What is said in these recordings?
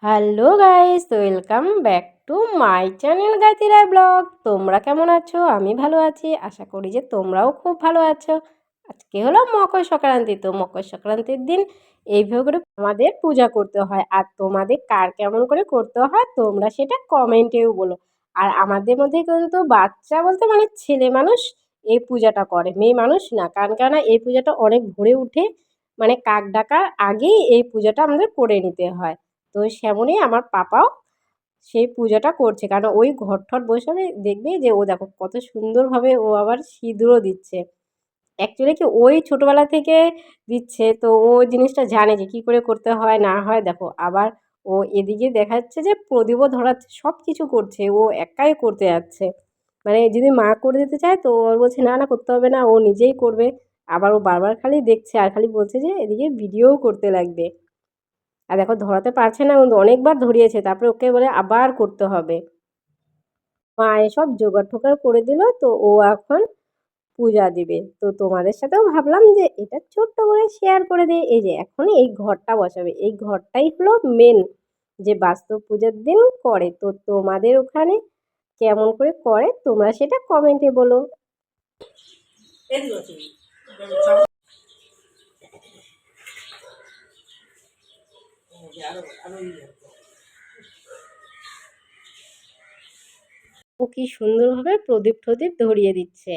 Hello guys, welcome back to my channel Gayatri Roy blog. তোমরা কেমন আছো? আমি ভালো আছি, আশা করি যে তোমরাও খুব ভালো আছো। আজকে হলো মকর সংক্রান্তি। তো মকর সংক্রান্তির দিন এইভাবে করে আমাদের পূজা করতে হয়। আর তোমাদের কার কেমন করে করতে হয় তোমরা সেটা কমেন্টেও বলো। আর আমাদের মধ্যে কিন্তু বাচ্চা বলতে মানে ছেলে মানুষ এই পূজাটা করে, মেয়ে মানুষ না। কারণ কেন, এই পূজাটা অনেক ভোরে উঠে মানে কাক ডাকার আগেই এই পূজাটা আমাদের করে নিতে হয়। তো সেমনই আমার পাপাও সেই পূজাটা করছে, কারণ ওই ঘর ঠর বসাবে, দেখবে যে ও দেখো কত সুন্দরভাবে ও আবার সিঁদুরও দিচ্ছে। অ্যাকচুয়ালি কি ওই ছোটোবেলা থেকে দিচ্ছে, তো ও জিনিসটা জানে যে কী করে করতে হয় না হয়। দেখো আবার ও এদিকে দেখা যাচ্ছে যে প্রদীপও ধরাচ্ছে, সব কিছু করছে, ও একাই করতে যাচ্ছে। মানে যদি মা করে দিতে চায় তো ওর বলছে না না করতে হবে না, ও নিজেই করবে। আবার ও বারবার খালি দেখছে আর খালি বলছে যে এদিকে ভিডিওও করতে লাগবে। আর দেখো ধরাতে পারছে না, কিন্তু অনেকবার ধরিয়েছে, তারপরে ওকে বলে আবার করতে হবে। মা এসব জোগাড় টোগাড় করে দিল, তো ও এখন পূজা দিবে। তো তোমাদের সাথেও ভাবলাম যে এটা ছোট্ট করে শেয়ার করে দিই। এই যে এখন এই ঘরটা বসাবে, এই ঘরটাই হলো মেন যে বাস্তব পূজার দিন করে। তো তোমাদের ওখানে কেমন করে করে তোমরা সেটা কমেন্টে বলো। ও কি সুন্দরভাবে প্রদীপ টদীপ ধরিয়ে দিচ্ছে।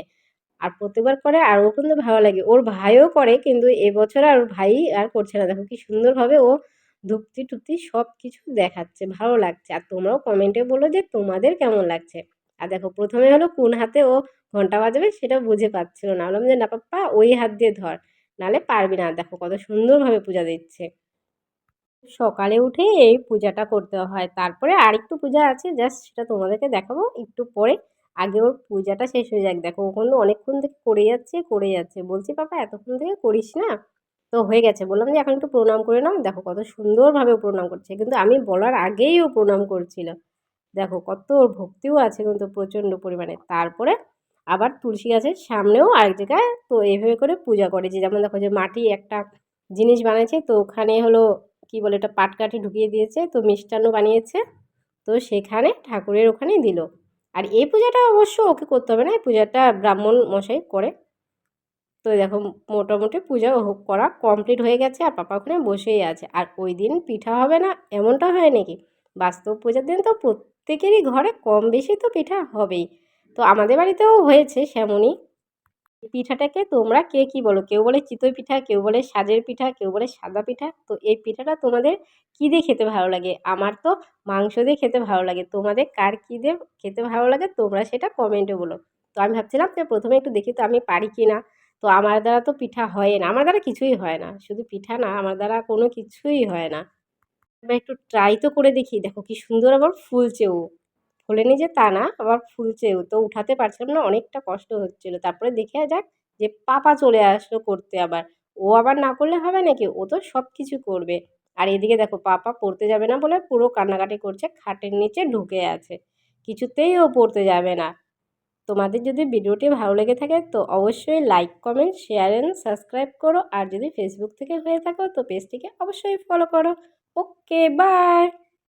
আর প্রতিবার করে আর ও কিন্তু ভালো লাগে। ওর ভাইও করে, কিন্তু এবছর আর ওর ভাই আর করছে না। দেখো কি সুন্দরভাবে ও ধূপতি টুপতি সব কিছু দেখাচ্ছে, ভালো লাগছে। আর তোমরাও কমেন্টে বলো যে তোমাদের কেমন লাগছে। আর দেখো প্রথমে হলো কোন হাতে ও ঘন্টা বাজাবে সেটা বুঝে পাচ্ছিল না। বললাম যে না পাপ্পা ওই হাত দিয়ে ধর, নাহলে পারবি না। দেখো কত সুন্দরভাবে পূজা দিচ্ছে। সকালে উঠে এই পূজাটা করতে হয়। তারপরে আরেকটু পূজা আছে, জাস্ট সেটা তোমাদেরকে দেখাবো একটু পরে। আগে ওর পূজাটা শেষ হয়ে যাক। দেখো ও কিন্তু অনেকক্ষণ থেকে করে যাচ্ছে করে যাচ্ছে। বলছি পাপা এতক্ষণ থেকে করিস না? তো হয়ে গেছে, বললাম যে এখন একটু প্রণাম করে নাও। দেখো কত সুন্দরভাবে ও প্রণাম করছে, কিন্তু আমি বলার আগেই ও প্রণাম করছিল। দেখো কত ওর ভক্তিও আছে কিন্তু প্রচণ্ড পরিমাণে। তারপরে আবার তুলসী গাছের সামনেও আরেক জায়গায় তো এইভাবে করে পূজা করে। যে যেমন দেখো যে মাটি একটা জিনিস বানাইছে, তো ওখানে হলো কি বলে এটা পাটকাঠি ঢুকিয়ে দিয়েছে, তো মিষ্টান্ন বানিয়েছে, তো সেখানে ঠাকুরের ওখানে দিল। আর এই পূজাটা অবশ্য ওকে করতে হবে না, এই পূজাটা ব্রাহ্মণ মশাই করে। তো দেখো মোটামুটি পূজা করা কমপ্লিট হয়ে গেছে, আর পাপা ওখানে বসেই আছে। আর ওই দিন পিঠা হবে না এমনটা হয় নাকি? বাস্তব পূজার দিন তো প্রত্যেকেরই ঘরে কম বেশি তো পিঠা হবেই। তো আমাদের বাড়িতেও হয়েছে সেমনই। পিঠাটাকে তোমরা কে কী বলো? কেউ বলে চিতই পিঠা, কেউ বলে সাজের পিঠা, কেউ বলে সাদা পিঠা। তো এই পিঠাটা তোমাদের কী দিয়ে খেতে ভালো লাগে? আমার তো মাংস দিয়ে খেতে ভালো লাগে। তোমাদের কার কী দিয়ে খেতে ভালো লাগে তোমরা সেটা কমেন্টে বলো। তো আমি ভাবছিলাম যে প্রথমে একটু দেখি তো আমি পারি কি না। তো আমার দ্বারা তো পিঠা হয় না, আমার দ্বারা কিছুই হয় না। শুধু পিঠা না, আমার দ্বারা কোনো কিছুই হয় না। এবার একটু ট্রাই তো করে দেখি। দেখো কি সুন্দর আবার ফুলছেও। ফোলেনি যে তা না, আবার ফুলছেও। তো উঠাতে পারছিলাম না, অনেকটা কষ্ট হচ্ছিল। তারপরে দেখে যাক যে পাপা চলে আসলো করতে আবার। ও আবার না করলে হবে নাকি? ও তো সব কিছু করবে। আর এদিকে দেখো পাপা পড়তে যাবে না বলে পুরো কান্নাকাটি করছে, খাটের নিচে ঢুকে আছে। কিছুতেই ও পড়তে যাবে না। তোমাদের যদি ভিডিওটি ভালো লেগে থাকে তো অবশ্যই like, comment, share and subscribe করো। আর যদি ফেসবুক থেকে হয়ে থাকো তো পেজটিকে অবশ্যই ফলো করো। ওকে, বাই।